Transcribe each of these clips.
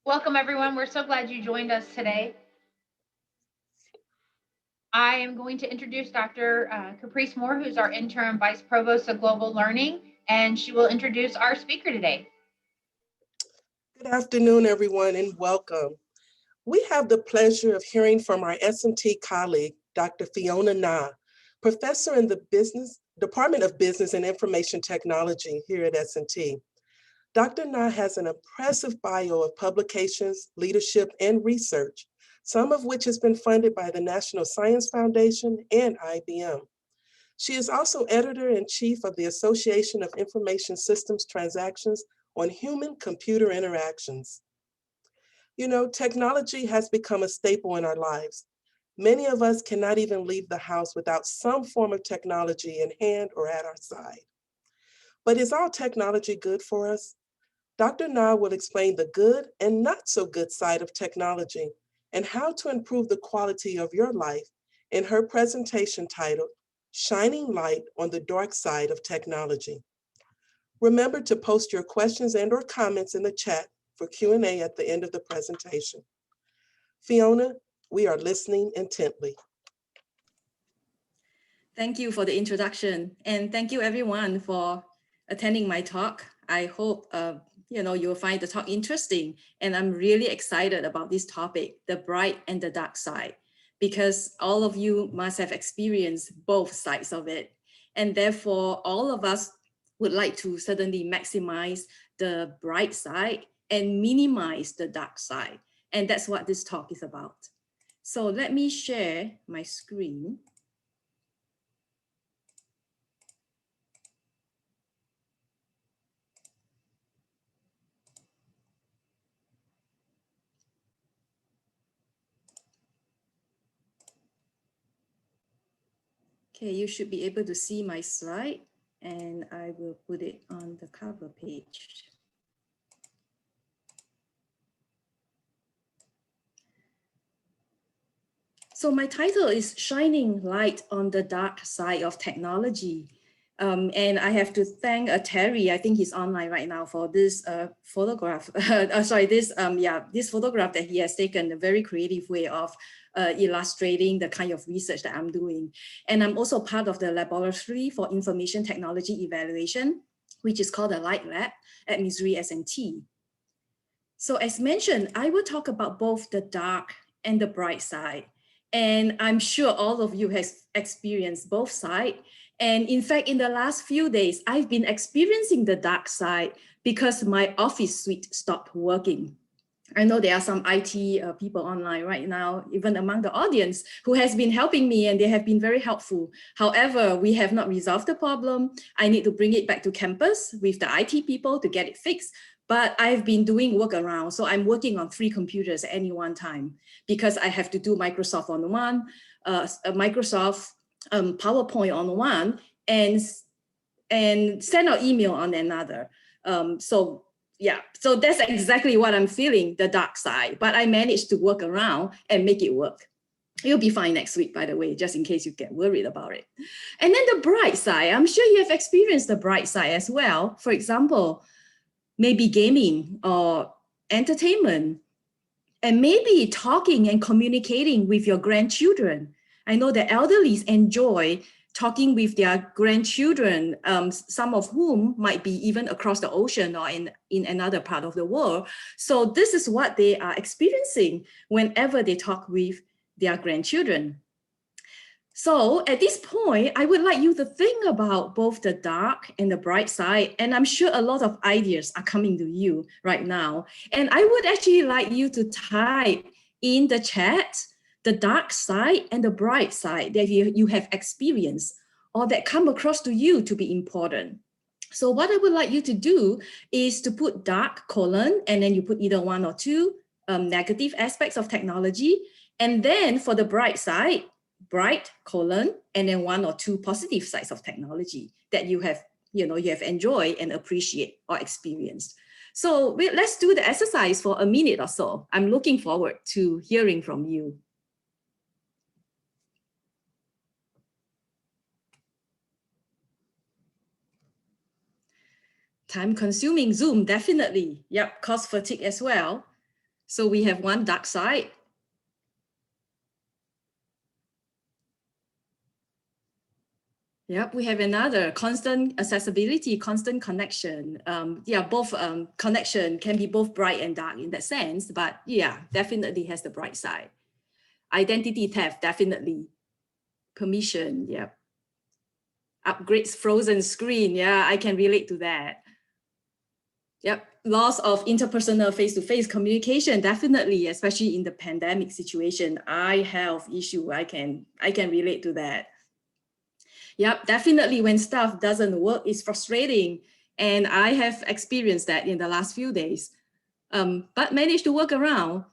Welcome, everyone. We're so glad you joined us today. I am going to introduce Dr. Caprice Moore, who's our interim vice provost of global learning, and she will introduce our speaker today. Good afternoon, everyone, and welcome. We have the pleasure of hearing from our S&T colleague, Dr. Fiona Nah, professor in the Department of Business and Information Technology here at S&T. Dr. Nah has an impressive bio of publications, leadership, and research, some of which has been funded by the National Science Foundation and IBM. She is also editor-in-chief of the Association of Information Systems Transactions on Human-Computer Interactions. You know, technology has become a staple in our lives. Many of us cannot even leave the house without some form of technology in hand or at our side. But is all technology good for us? Dr. Nah will explain the good and not so good side of technology and how to improve the quality of your life in her presentation titled, Shining Light on the Dark Side of Technology. Remember to post your questions and/or comments in the chat for Q&A at the end of the presentation. Fiona, we are listening intently. Thank you for the introduction, and thank you everyone for attending my talk. I hope you'll find the talk interesting, and I'm really excited about this topic, the bright and the dark side, because all of you must have experienced both sides of it, and therefore all of us would like to certainly maximize the bright side and minimize the dark side, and that's what this talk is about. So let me share my screen. Okay, you should be able to see my slide, and I will put it on the cover page. So my title is Shining Light on the Dark Side of Technology. And I have to thank Terry, I think he's online right now, for this photograph. This photograph that he has taken, a very creative way of illustrating the kind of research that I'm doing. And I'm also part of the Laboratory for Information Technology Evaluation, which is called the Light Lab at Missouri S&T. So as mentioned, I will talk about both the dark and the bright side. And I'm sure all of you has experienced both sides. And in fact, in the last few days, I've been experiencing the dark side because my office suite stopped working. I know there are some IT people online right now, even among the audience, who has been helping me, and they have been very helpful. However, we have not resolved the problem. I need to bring it back to campus with the IT people to get it fixed. But I've been doing workaround. So I'm working on 3 computers at any one time because I have to do Microsoft on one, Microsoft PowerPoint on one, and send out email on another. So that's exactly what I'm feeling, the dark side. But I managed to work around and make it work. You'll be fine next week, by the way, just in case you get worried about it. And then the bright side, I'm sure you have experienced the bright side as well. For example, maybe gaming or entertainment, and maybe talking and communicating with your grandchildren. I know the elderly enjoy talking with their grandchildren, some of whom might be even across the ocean or in another part of the world. So this is what they are experiencing whenever they talk with their grandchildren. So at this point, I would like you to think about both the dark and the bright side. And I'm sure a lot of ideas are coming to you right now. And I would actually like you to type in the chat the dark side and the bright side that you have experienced or that come across to you to be important. So what I would like you to do is to put dark colon, and then you put either 1 or 2 negative aspects of technology. And then for the bright side, bright colon, and then 1 or 2 positive sides of technology that you have enjoyed and appreciate or experienced. So let's do the exercise for a minute or so. I'm looking forward to hearing from you. Time-consuming Zoom, definitely. Yep, cost fatigue as well. So we have one dark side. Yep, we have another constant accessibility, constant connection. Yeah, both connection can be both bright and dark in that sense, but yeah, definitely has the bright side. Identity theft, definitely. Permission, yep. Upgrades frozen screen, yeah, I can relate to that. Yep, loss of interpersonal face-to-face communication, definitely, especially in the pandemic situation. Eye health issue, I can relate to that. Yep, definitely when stuff doesn't work, it's frustrating. And I have experienced that in the last few days, but managed to work around.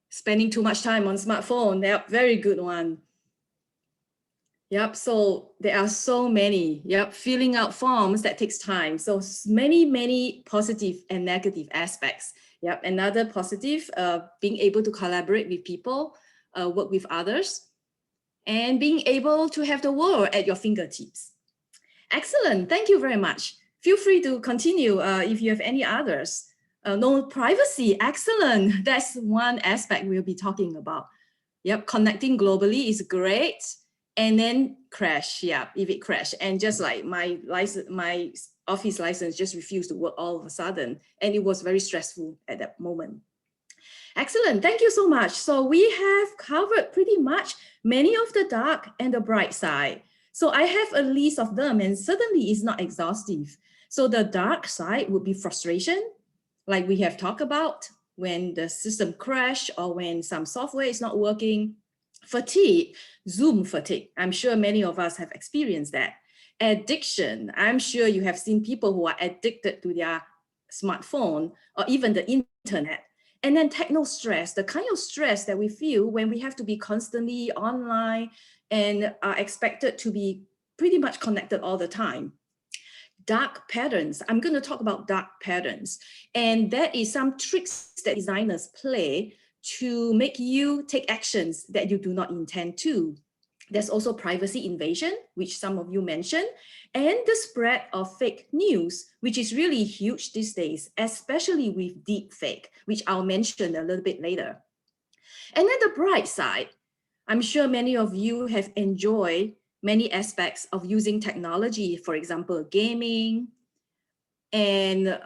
Spending too much time on smartphone, yep, very good one. Yep, so there are so many, yep, filling out forms that takes time. So many positive and negative aspects. Yep, another positive, being able to collaborate with people, work with others, and being able to have the world at your fingertips. Excellent, thank you very much. Feel free to continue if you have any others. No, privacy, excellent. That's one aspect we'll be talking about. Yep, connecting globally is great. And then crash, yeah, if it crash. And just like my license, my office license just refused to work all of a sudden. And it was very stressful at that moment. Excellent, thank you so much. So we have covered pretty much many of the dark and the bright side. So I have a list of them and certainly it's not exhaustive. So the dark side would be frustration, like we have talked about, when the system crash or when some software is not working. Fatigue, Zoom fatigue. I'm sure many of us have experienced that. Addiction. I'm sure you have seen people who are addicted to their smartphone or even the internet. And then technostress, the kind of stress that we feel when we have to be constantly online and are expected to be pretty much connected all the time. Dark patterns. I'm going to talk about dark patterns. And that is some tricks that designers play to make you take actions that you do not intend to. There's also privacy invasion, which some of you mentioned, and the spread of fake news, which is really huge these days, especially with deep fake, which I'll mention a little bit later. And then the bright side, I'm sure many of you have enjoyed many aspects of using technology, for example, gaming, and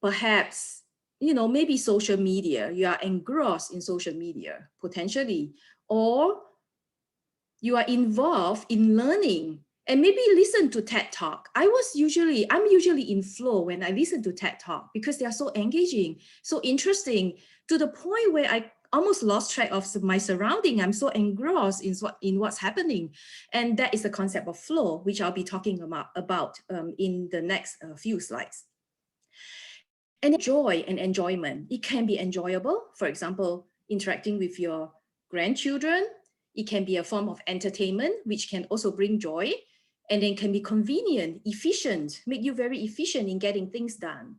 perhaps, you know, maybe social media. You are engrossed in social media, potentially, or you are involved in learning and maybe listen to TED Talk. I'm usually in flow when I listen to TED Talk because they are so engaging, so interesting, to the point where I almost lost track of my surrounding. I'm so engrossed in what's happening. And that is the concept of flow, which I'll be talking about in the next few slides. And joy and enjoyment. It can be enjoyable, for example, interacting with your grandchildren. It can be a form of entertainment, which can also bring joy. And then can be convenient, efficient, make you very efficient in getting things done.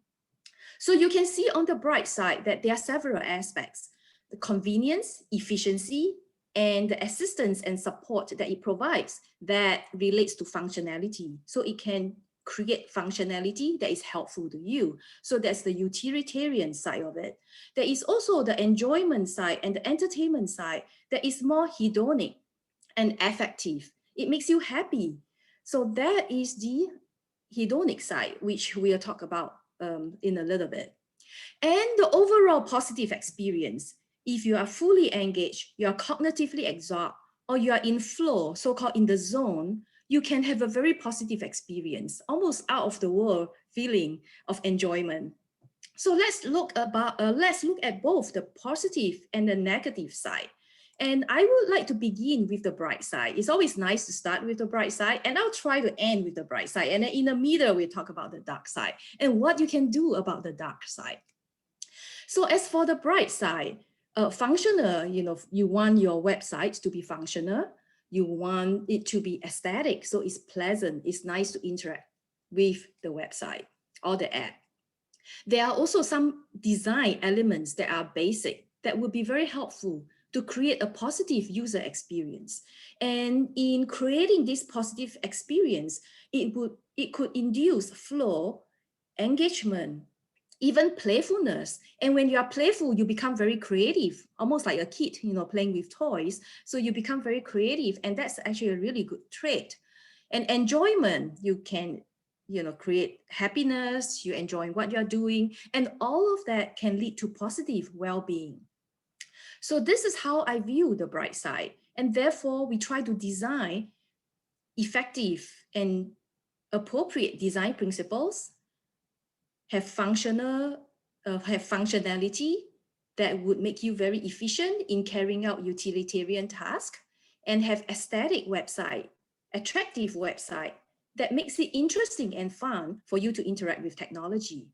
So you can see on the bright side that there are several aspects: the convenience, efficiency, and the assistance and support that it provides that relates to functionality. So it can create functionality that is helpful to you. So that's the utilitarian side of it. There is also the enjoyment side and the entertainment side that is more hedonic and affective. It makes you happy. So that is the hedonic side, which we'll talk about in a little bit. And the overall positive experience, if you are fully engaged, you are cognitively absorbed, or you are in flow, so-called in the zone, you can have a very positive experience, almost out of the world feeling of enjoyment. So let's look at both the positive and the negative side. And I would like to begin with the bright side. It's always nice to start with the bright side, and I'll try to end with the bright side. And then in the middle, we'll talk about the dark side and what you can do about the dark side. So as for the bright side, functional, you want your website to be functional. You want it to be aesthetic, so it's pleasant, it's nice to interact with the website or the app. There are also some design elements that are basic that would be very helpful to create a positive user experience. And in creating this positive experience, it could induce flow, engagement, even playfulness. And when you are playful, you become very creative, almost like a kid, playing with toys. So you become very creative, and that's actually a really good trait. And enjoyment, you can, create happiness, you enjoy what you're doing, and all of that can lead to positive well-being. So this is how I view the bright side. And therefore, we try to design effective and appropriate design principles, have functionality that would make you very efficient in carrying out utilitarian tasks, and have aesthetic website, attractive website that makes it interesting and fun for you to interact with technology.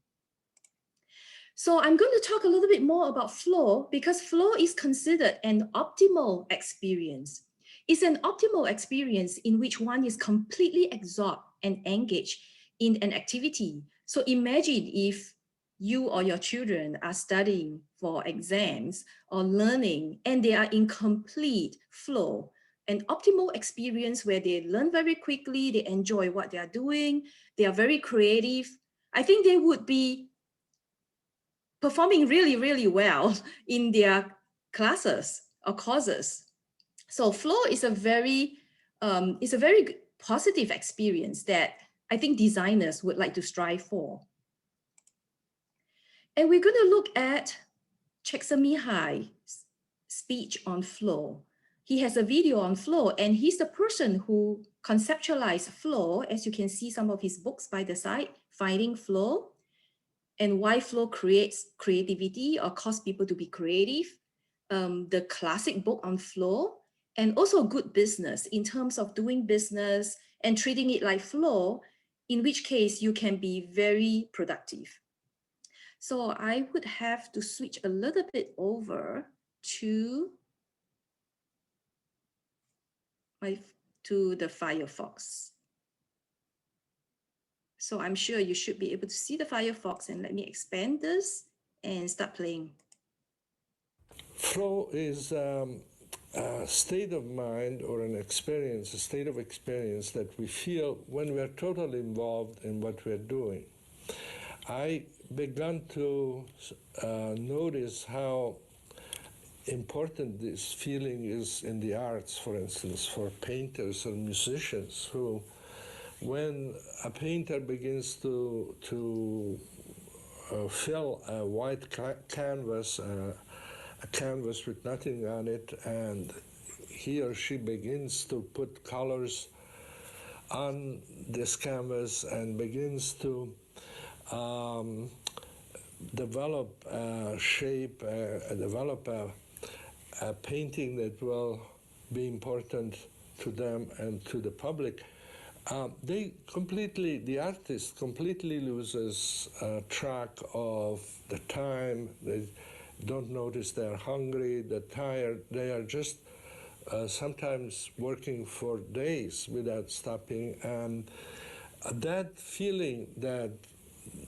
So I'm going to talk a little bit more about flow, because flow is considered an optimal experience. It's an optimal experience in which one is completely absorbed and engaged in an activity. So imagine if you or your children are studying for exams or learning, and they are in complete flow, an optimal experience where they learn very quickly, they enjoy what they are doing, they are very creative. I think they would be performing really, really well in their classes or courses. So flow is a very positive experience that I think designers would like to strive for. And we're going to look at Csikszentmihalyi's speech on flow. He has a video on flow, and he's the person who conceptualized flow. As you can see, some of his books by the side, Finding Flow, and Why Flow Creates Creativity or Cause People to Be Creative, the classic book on flow, and also Good Business in terms of doing business and treating it like flow, in which case you can be very productive. So I would have to switch a little bit over to the Firefox. So I'm sure you should be able to see the Firefox, and let me expand this and start playing. Flow is a state of mind or an experience, a state of experience that we feel when we're totally involved in what we're doing. I began to notice how important this feeling is in the arts, for instance, for painters or musicians who, when a painter begins to fill a white canvas, a canvas with nothing on it, and he or she begins to put colors on this canvas and begins to develop a shape, develop a painting that will be important to them and to the public. The artist completely loses track of the time. They don't notice they're hungry, they're tired. They are just sometimes working for days without stopping. And that feeling that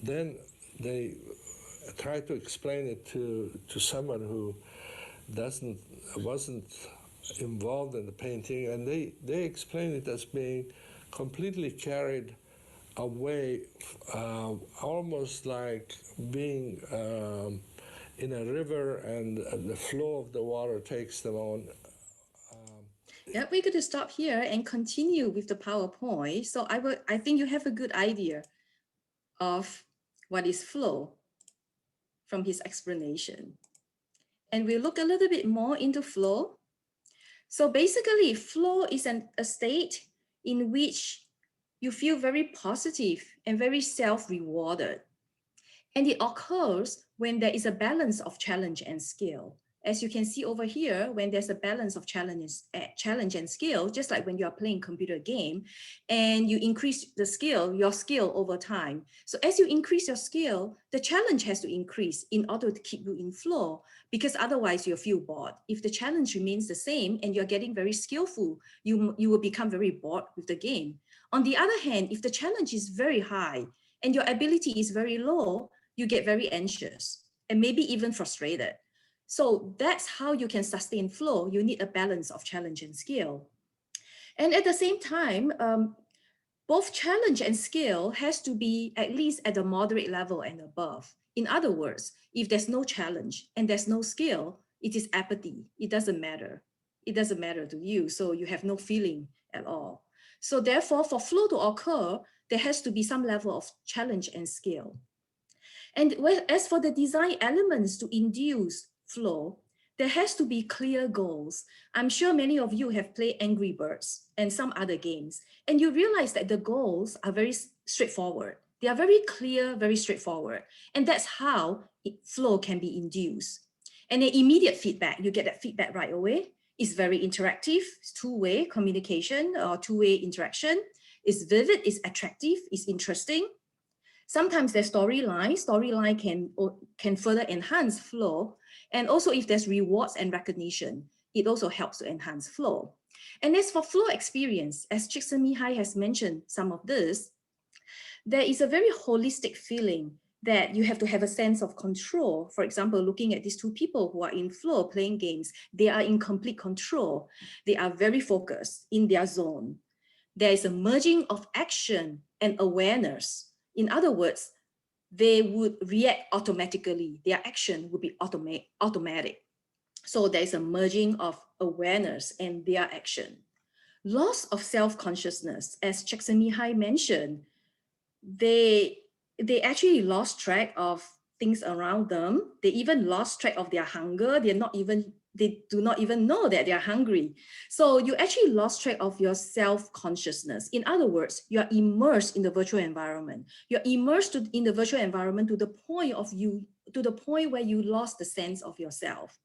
then they try to explain it to someone who wasn't involved in the painting, and they explain it as being completely carried away, almost like being in a river and the flow of the water takes them on. Yeah, we're going to stop here and continue with the PowerPoint. So I think you have a good idea of what is flow from his explanation. And we'll look a little bit more into flow. So basically, flow is a state in which you feel very positive and very self-rewarded. And it occurs when there is a balance of challenge and skill. As you can see over here, when there's a balance of challenge and skill, just like when you are playing computer game and you increase your skill over time. So as you increase your skill, the challenge has to increase in order to keep you in flow, because otherwise you'll feel bored. If the challenge remains the same and you're getting very skillful, you will become very bored with the game. On the other hand, if the challenge is very high and your ability is very low, you get very anxious and maybe even frustrated. So that's how you can sustain flow. You need a balance of challenge and skill. And at the same time, both challenge and skill has to be at least at a moderate level and above. In other words, if there's no challenge and there's no skill, it is apathy. It doesn't matter. It doesn't matter to you. So you have no feeling at all. So therefore, for flow to occur, there has to be some level of challenge and skill. And as for the design elements to induce flow, there has to be clear goals. I'm sure many of you have played Angry Birds and some other games, and you realize that the goals are very straightforward. They are very clear, very straightforward. And that's how flow can be induced. And an immediate feedback, you get that feedback right away. It's very interactive, it's two-way communication or two-way interaction. It's vivid, it's attractive, it's interesting. Sometimes there's storyline can further enhance flow. And also if there's rewards and recognition, it also helps to enhance flow. And as for flow experience, as Csikszentmihalyi has mentioned some of this, there is a very holistic feeling that you have to have a sense of control. For example, looking at these two people who are in flow playing games, they are in complete control. They are very focused in their zone. There is a merging of action and awareness. In other words, they would react automatically. Their action would be automatic. So there is a merging of awareness and their action. Loss of self-consciousness, as Csikszentmihalyi mentioned, they actually lost track of things around them. They even lost track of their hunger. They do not even know that they're hungry. So you actually lost track of your self-consciousness. In other words, you're immersed in the virtual environment. You're immersed in the virtual environment to the point where you lost the sense of yourself.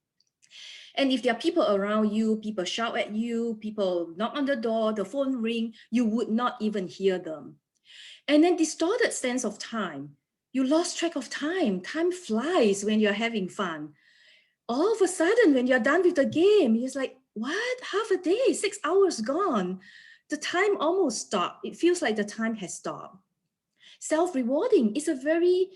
And if there are people around you, people shout at you, people knock on the door, the phone ring, you would not even hear them. And then distorted sense of time. You lost track of time. Time flies when you're having fun. All of a sudden, when you're done with the game, it's like, what? Half a day, 6 hours gone. The time almost stopped. It feels like the time has stopped. Self-rewarding is a very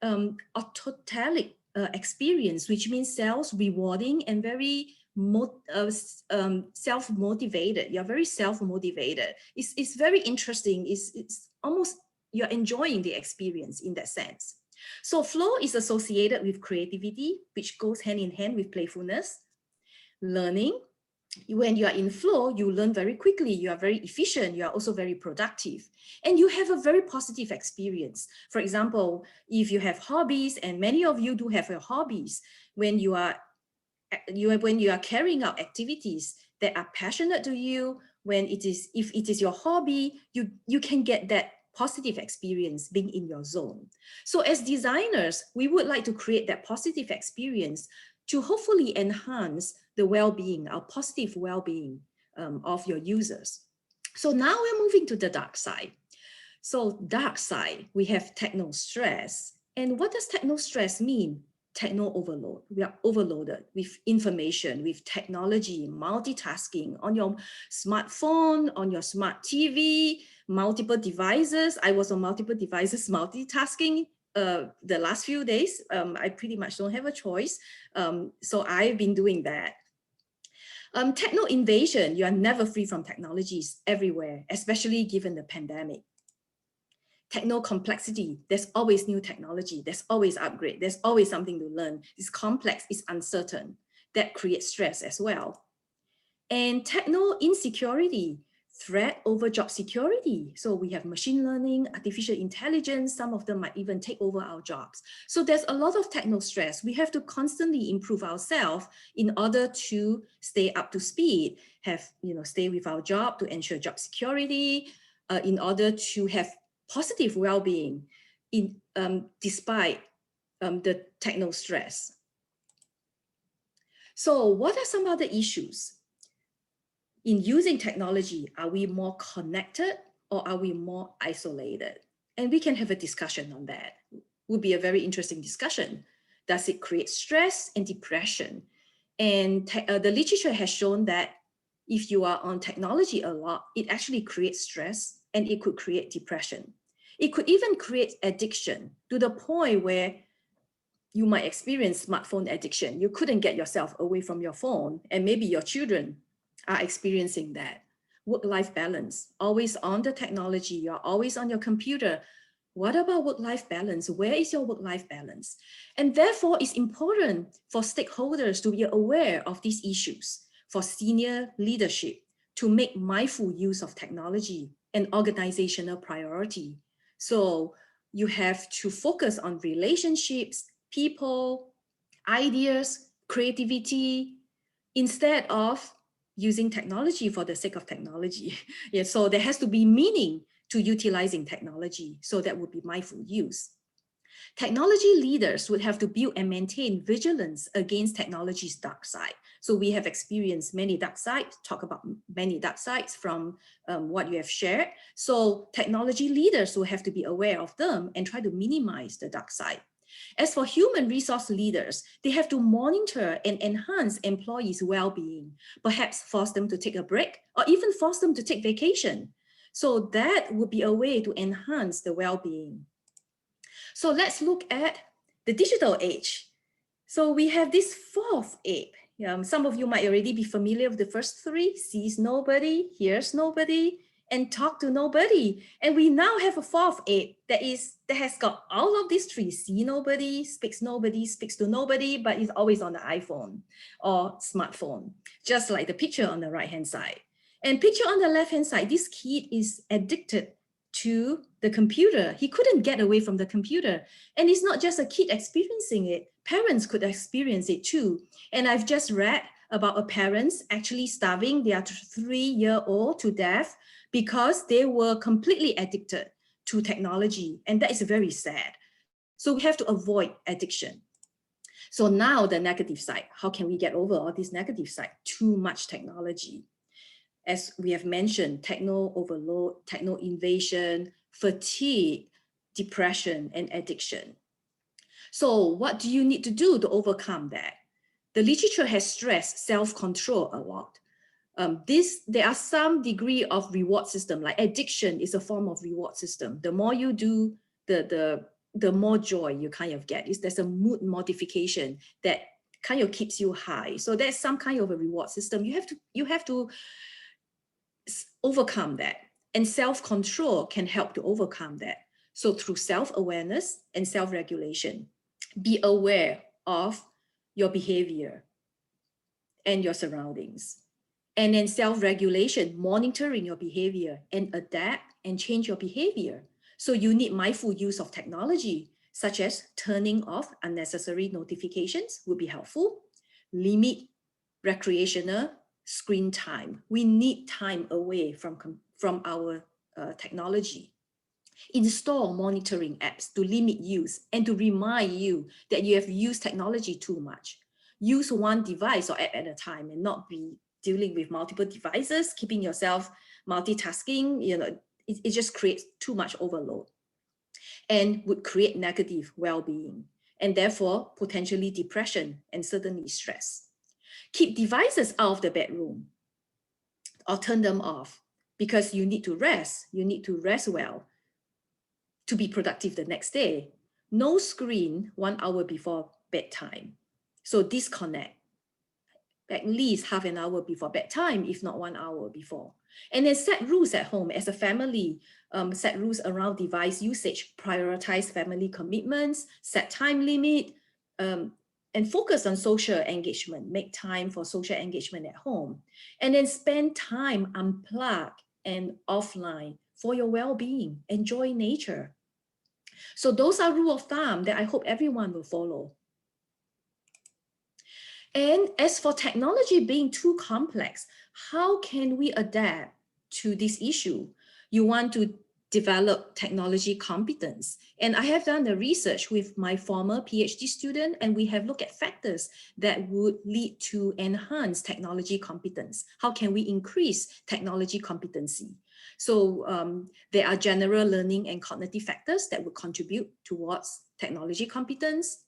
autotelic experience, which means self-rewarding and very self-motivated. You're very self-motivated. It's very interesting. It's almost, you're enjoying the experience in that sense. So flow is associated with creativity, which goes hand in hand with playfulness. Learning, when you are in flow, you learn very quickly. You are very efficient. You are also very productive. And you have a very positive experience. For example, if you have hobbies, and many of you do have your hobbies, when you are carrying out activities that are passionate to you, if it is your hobby, you can get that positive experience being in your zone. So as designers, we would like to create that positive experience to hopefully enhance the well-being, our positive well-being of your users. So now we're moving to the dark side. So dark side, we have technostress. And what does technostress mean? Techno overload. We are overloaded with information, with technology, multitasking on your smartphone, on your smart TV, multiple devices. I was on multiple devices multitasking the last few days. I pretty much don't have a choice. So I've been doing that. Techno invasion, you are never free from technologies everywhere, especially given the pandemic. Techno complexity, there's always new technology, there's always upgrade, there's always something to learn. It's complex, it's uncertain. That creates stress as well. And techno insecurity, threat over job security. So we have machine learning, artificial intelligence, some of them might even take over our jobs. So there's a lot of techno stress. We have to constantly improve ourselves in order to stay up to speed, stay with our job to ensure job security, in order to have positive well-being despite the techno stress. So what are some other issues? In using technology, are we more connected or are we more isolated? And we can have a discussion on that. Would be a very interesting discussion. Does it create stress and depression? And the literature has shown that if you are on technology a lot, it actually creates stress and it could create depression. It could even create addiction to the point where you might experience smartphone addiction. You couldn't get yourself away from your phone, and maybe your children are experiencing that. Work-life balance, always on the technology, you're always on your computer. What about work-life balance? Where is your work-life balance? And therefore, it's important for stakeholders to be aware of these issues, for senior leadership to make mindful use of technology and organizational priority. So you have to focus on relationships, people, ideas, creativity, instead of using technology for the sake of technology. Yeah, so there has to be meaning to utilizing technology. So that would be mindful use. Technology leaders would have to build and maintain vigilance against technology's dark side. So we have experienced many dark sides, talk about many dark sides from what you have shared. So technology leaders will have to be aware of them and try to minimize the dark side. As for human resource leaders, they have to monitor and enhance employees' well-being, perhaps force them to take a break or even force them to take vacation. So that would be a way to enhance the well-being. So let's look at the digital age. So we have this fourth ape. Some of you might already be familiar with the first three: sees nobody, hears nobody, and talk to nobody. And we now have a fourth ape that has got all of these three: see nobody, speaks to nobody, but is always on the iPhone or smartphone, just like the picture on the right-hand side. And picture on the left-hand side, this kid is addicted to the computer. He couldn't get away from the computer. And it's not just a kid experiencing it. Parents could experience it too. And I've just read about a parents actually starving their 3-year-old to death because they were completely addicted to technology. And that is very sad. So we have to avoid addiction. So now the negative side, how can we get over all this negative side? Too much technology. As we have mentioned, techno overload, techno invasion, fatigue, depression, and addiction. So what do you need to do to overcome that? The literature has stressed self-control a lot. There are some degree of reward system, like addiction is a form of reward system. The more you do, the more joy you kind of get. There's a mood modification that kind of keeps you high. So there's some kind of a reward system. You have to overcome that, and self-control can help to overcome that. So through self-awareness and self-regulation, be aware of your behavior and your surroundings. And then self-regulation, monitoring your behavior and adapt and change your behavior. So you need mindful use of technology, such as turning off unnecessary notifications would be helpful. Limit recreational screen time. We need time away from our technology. Install monitoring apps to limit use and to remind you that you have used technology too much. Use one device or app at a time and not be dealing with multiple devices, keeping yourself multitasking. It just creates too much overload and would create negative well-being and therefore potentially depression and certainly stress. Keep devices out of the bedroom or turn them off because you need to rest. You need to rest well to be productive the next day. No screen 1 hour before bedtime. So disconnect at least half an hour before bedtime, if not 1 hour before. And then set rules at home as a family, set rules around device usage, prioritize family commitments, set time limit, and focus on social engagement, make time for social engagement at home, and then spend time unplugged and offline for your well-being, enjoy nature. So those are rules of thumb that I hope everyone will follow. And as for technology being too complex, how can we adapt to this issue? You want to develop technology competence. And I have done the research with my former PhD student, and we have looked at factors that would lead to enhanced technology competence. How can we increase technology competency? So there are general learning and cognitive factors that would contribute towards technology competence.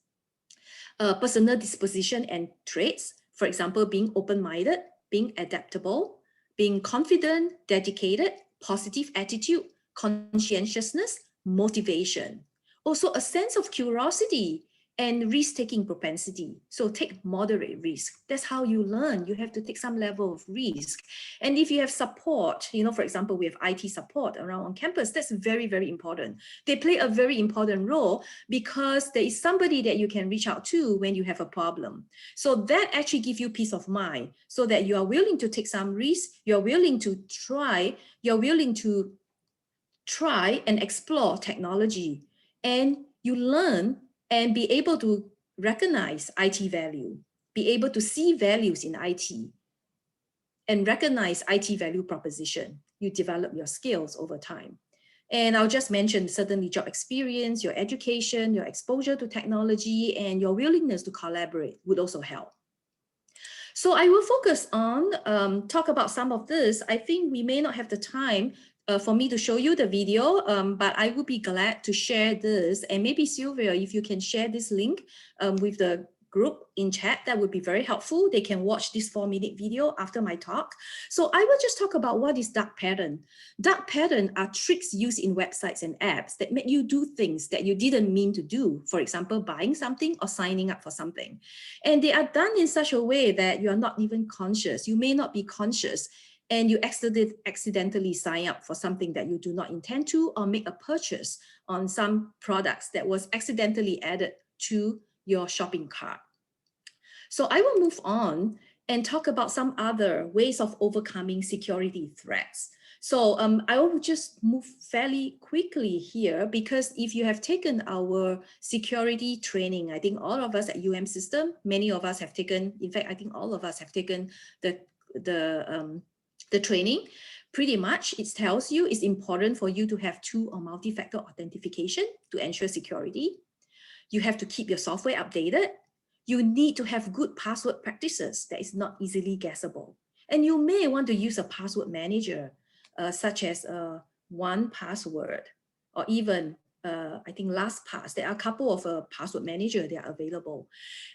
Personal disposition and traits, for example, being open-minded, being adaptable, being confident, dedicated, positive attitude, conscientiousness, motivation. Also a sense of curiosity and risk-taking propensity. So take moderate risk. That's how you learn. You have to take some level of risk. And if you have support, you know, for example, we have IT support around on campus, that's very, very important. They play a very important role because there is somebody that you can reach out to when you have a problem. So that actually gives you peace of mind so that you are willing to take some risk, you're willing to try and explore technology, and you learn and be able to recognize IT value, be able to see values in IT and recognize IT value proposition. You develop your skills over time. And I'll just mention certainly job experience, your education, your exposure to technology, and your willingness to collaborate would also help. So I will focus on, talk about some of this. I think we may not have the time for me to show you the video, but I would be glad to share this. And maybe Sylvia, if you can share this link with the group in chat, that would be very helpful. They can watch this 4-minute video after my talk. So I will just talk about what is dark pattern. Dark pattern are tricks used in websites and apps that make you do things that you didn't mean to do. For example, buying something or signing up for something. And they are done in such a way that you are not even conscious. You may not be conscious, and you accidentally sign up for something that you do not intend to, or make a purchase on some products that was accidentally added to your shopping cart. So I will move on and talk about some other ways of overcoming security threats. So I will just move fairly quickly here, because if you have taken our security training, I think all of us at UM System, many of us have taken, in fact, I think all of us have taken the training. Pretty much it tells you it's important for you to have 2 or multi-factor authentication to ensure security. You have to keep your software updated. You need to have good password practices that is not easily guessable. And you may want to use a password manager, such as 1Password, or even I think LastPass. There are a couple of password manager that are available.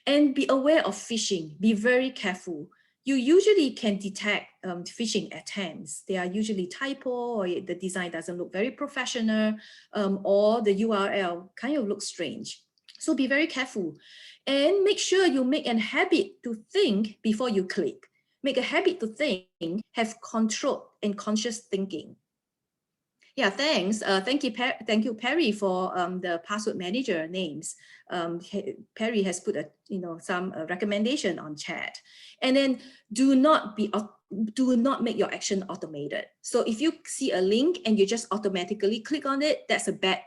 And be aware of phishing. Be very careful. You usually can detect phishing attempts. They are usually typo, or the design doesn't look very professional, or the URL kind of looks strange. So be very careful, and make sure you make a habit to think before you click. Make a habit to think, have controlled and conscious thinking. Yeah, thanks. Thank you, Perry, for the password manager names. Perry has put some recommendation on chat. And then do not make your action automated. So if you see a link and you just automatically click on it, that's a bad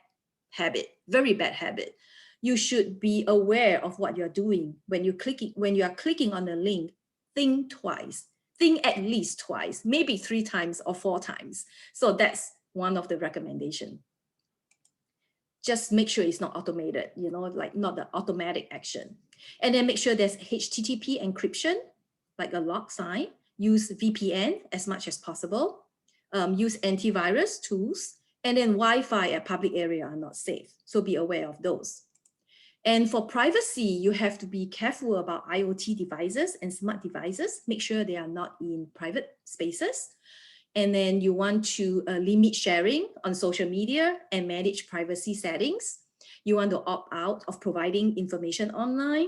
habit, very bad habit. You should be aware of what you're doing when you are clicking on the link. Think twice. Think at least twice, maybe 3 times or 4 times. So that's one of the recommendation. Just make sure it's not automated, like not the automatic action. And then make sure there's HTTP encryption, like a lock sign. Use VPN as much as possible. Use antivirus tools. And then Wi-Fi at public area are not safe. So be aware of those. And for privacy, you have to be careful about IoT devices and smart devices. Make sure they are not in private spaces. And then you want to limit sharing on social media and manage privacy settings. You want to opt out of providing information online.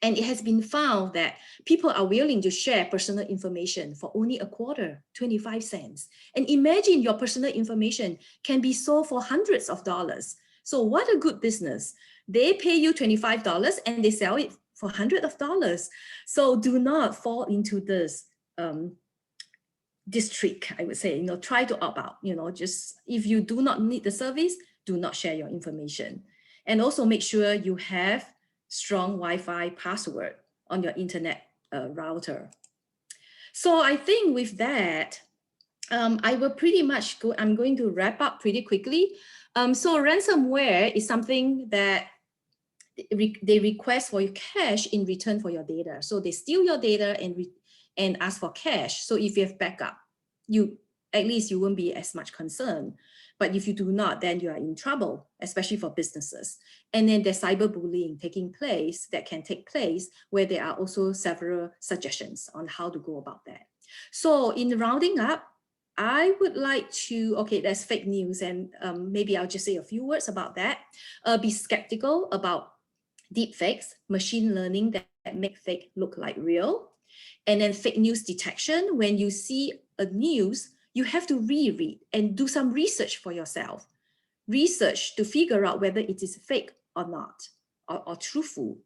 And it has been found that people are willing to share personal information for only a quarter, 25 cents. And imagine your personal information can be sold for hundreds of dollars. So what a good business. They pay you $25 and they sell it for hundreds of dollars. So do not fall into this trick, I would say. Try to opt out. Just if you do not need the service, do not share your information. And also make sure you have strong Wi-Fi password on your internet router. So I think with that, I will pretty much I'm going to wrap up pretty quickly. So ransomware is something that they request for your cash in return for your data. So they steal your data and ask for cash. So if you have backup, at least you won't be as much concerned. But if you do not, then you are in trouble, especially for businesses. And then there's cyberbullying that can take place, where there are also several suggestions on how to go about that. So in rounding up, I would like to, okay, that's fake news, and maybe I'll just say a few words about that. Be skeptical about deep fakes, machine learning that make fake look like real, and then fake news detection. When you see a news, you have to reread and do some research for yourself. Research to figure out whether it is fake or not, or truthful.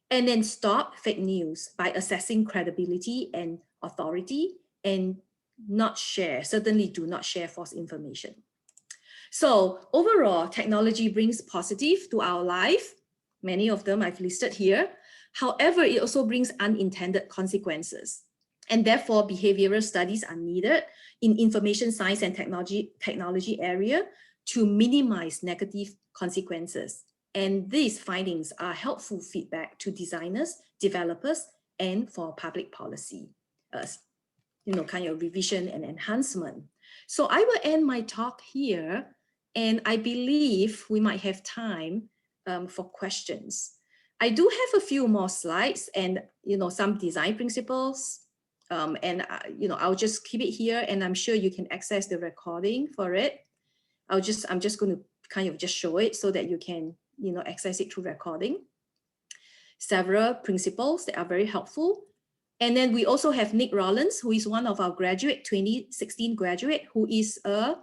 And then stop fake news by assessing credibility and authority, and not share, certainly do not share false information. So overall, technology brings positive to our life. Many of them I've listed here. However, it also brings unintended consequences. And therefore, behavioral studies are needed in information science and technology area to minimize negative consequences. And these findings are helpful feedback to designers, developers, and for public policy, kind of revision and enhancement. So I will end my talk here, and I believe we might have time for questions. I do have a few more slides and some design principles, and I'll just keep it here, and I'm sure you can access the recording for it. I'm just going to kind of just show it so that you can access it through recording. Several principles that are very helpful. And then we also have Nick Rollins, who is one of our 2016 graduate, who is a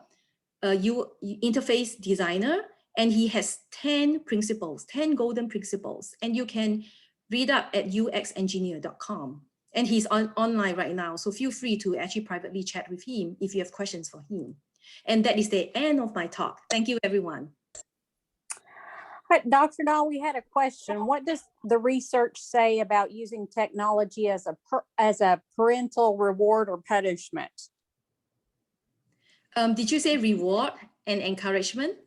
interface designer, and he has 10 principles, 10 golden principles, and you can read up at uxengineer.com. And he's online right now, so feel free to actually privately chat with him if you have questions for him. And that is the end of my talk. Thank you, everyone. Dr. Nah, we had a question. What does the research say about using technology as a parental reward or punishment? Did you say reward and encouragement?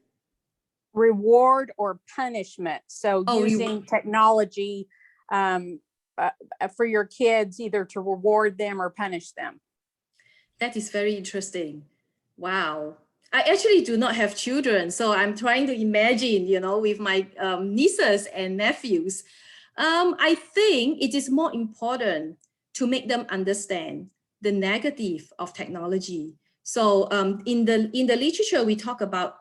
Reward or punishment. So using technology for your kids, either to reward them or punish them. That is very interesting. Wow. I actually do not have children, so I'm trying to imagine, with my nieces and nephews. I think it is more important to make them understand the negative of technology. So in the literature, we talk about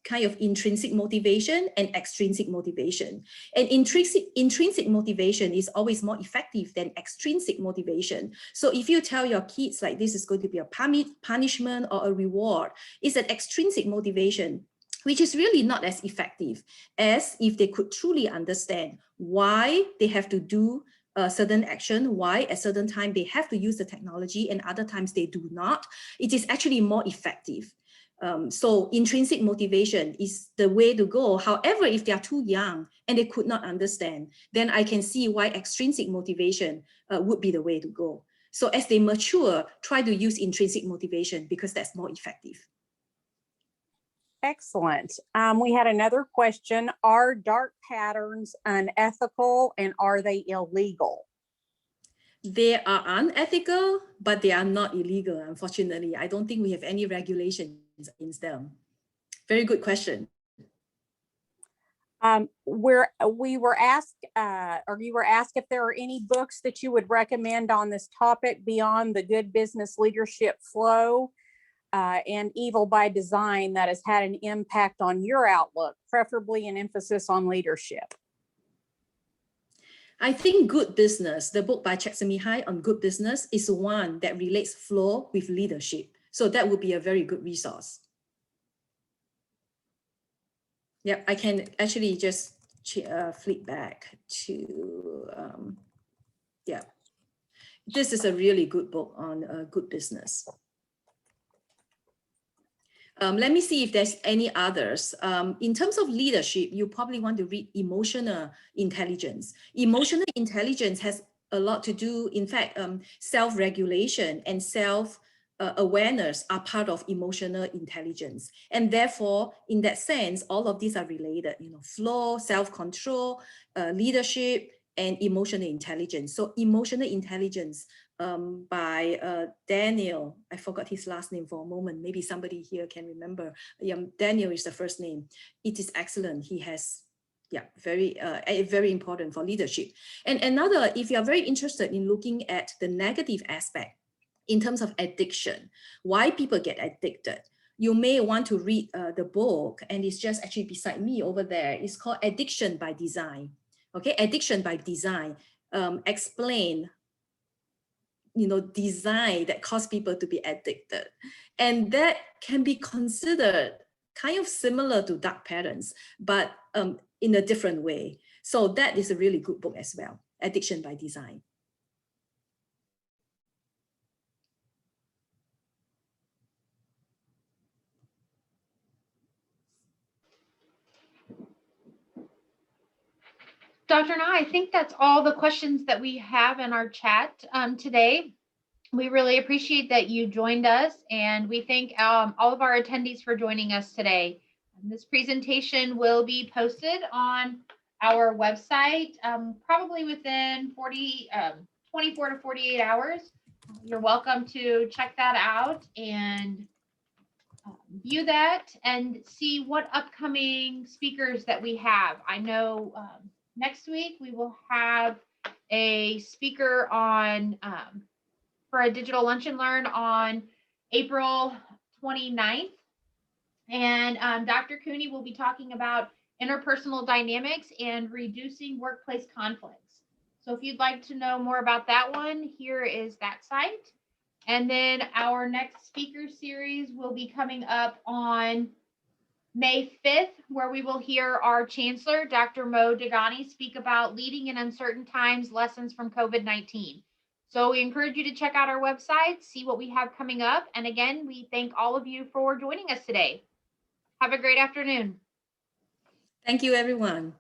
kind of intrinsic motivation and extrinsic motivation. And intrinsic motivation is always more effective than extrinsic motivation. So if you tell your kids like this is going to be a punishment or a reward, it's an extrinsic motivation, which is really not as effective as if they could truly understand why they have to do a certain action, why at certain time they have to use the technology and other times they do not. It is actually more effective. So intrinsic motivation is the way to go. However, if they are too young and they could not understand, then I can see why extrinsic motivation would be the way to go. So as they mature, try to use intrinsic motivation because that's more effective. Excellent. We had another question. Are dark patterns unethical and are they illegal? They are unethical, but they are not illegal, unfortunately. I don't think we have any regulations against them. Very good question. We were asked, or you were asked if there are any books that you would recommend on this topic beyond the Good Business Leadership Flow and Evil by Design that has had an impact on your outlook, preferably an emphasis on leadership. I think Good Business, the book by Csikszentmihalyi on good business, is one that relates flow with leadership. So that would be a very good resource. Yep, I can actually just flip back to, yeah. This is a really good book on good business. Let me see if there's any others. In terms of leadership, you probably want to read Emotional Intelligence. Emotional intelligence has a lot to do, in fact, self-regulation and self-awareness are part of emotional intelligence. And therefore, in that sense, all of these are related, flow, self-control, leadership, and emotional intelligence. So emotional intelligence by Daniel, I forgot his last name for a moment. Maybe somebody here can remember. Daniel is the first name. It is excellent. He has, very important for leadership. And another, if you are very interested in looking at the negative aspect in terms of addiction, why people get addicted, you may want to read the book, and it's just actually beside me over there. It's called Addiction by Design Okay, addiction by design, explain, design that cause people to be addicted. And that can be considered kind of similar to dark patterns, but in a different way. So that is a really good book as well, Addiction by Design. Dr. Na, I think that's all the questions that we have in our chat today. We really appreciate that you joined us, and we thank all of our attendees for joining us today. This presentation will be posted on our website probably within 24 to 48 hours. You're welcome to check that out and view that and see what upcoming speakers that we have. I know next week we will have a speaker on for a digital lunch and learn on April 29th. And Dr. Cooney will be talking about interpersonal dynamics and reducing workplace conflicts. So if you'd like to know more about that one, here is that site. And then our next speaker series will be coming up on May 5th, where we will hear our chancellor, Dr. Mo Dagani, speak about leading in uncertain times, lessons from COVID-19. So we encourage you to check out our website, see what we have coming up. And again, we thank all of you for joining us today. Have a great afternoon. Thank you, everyone.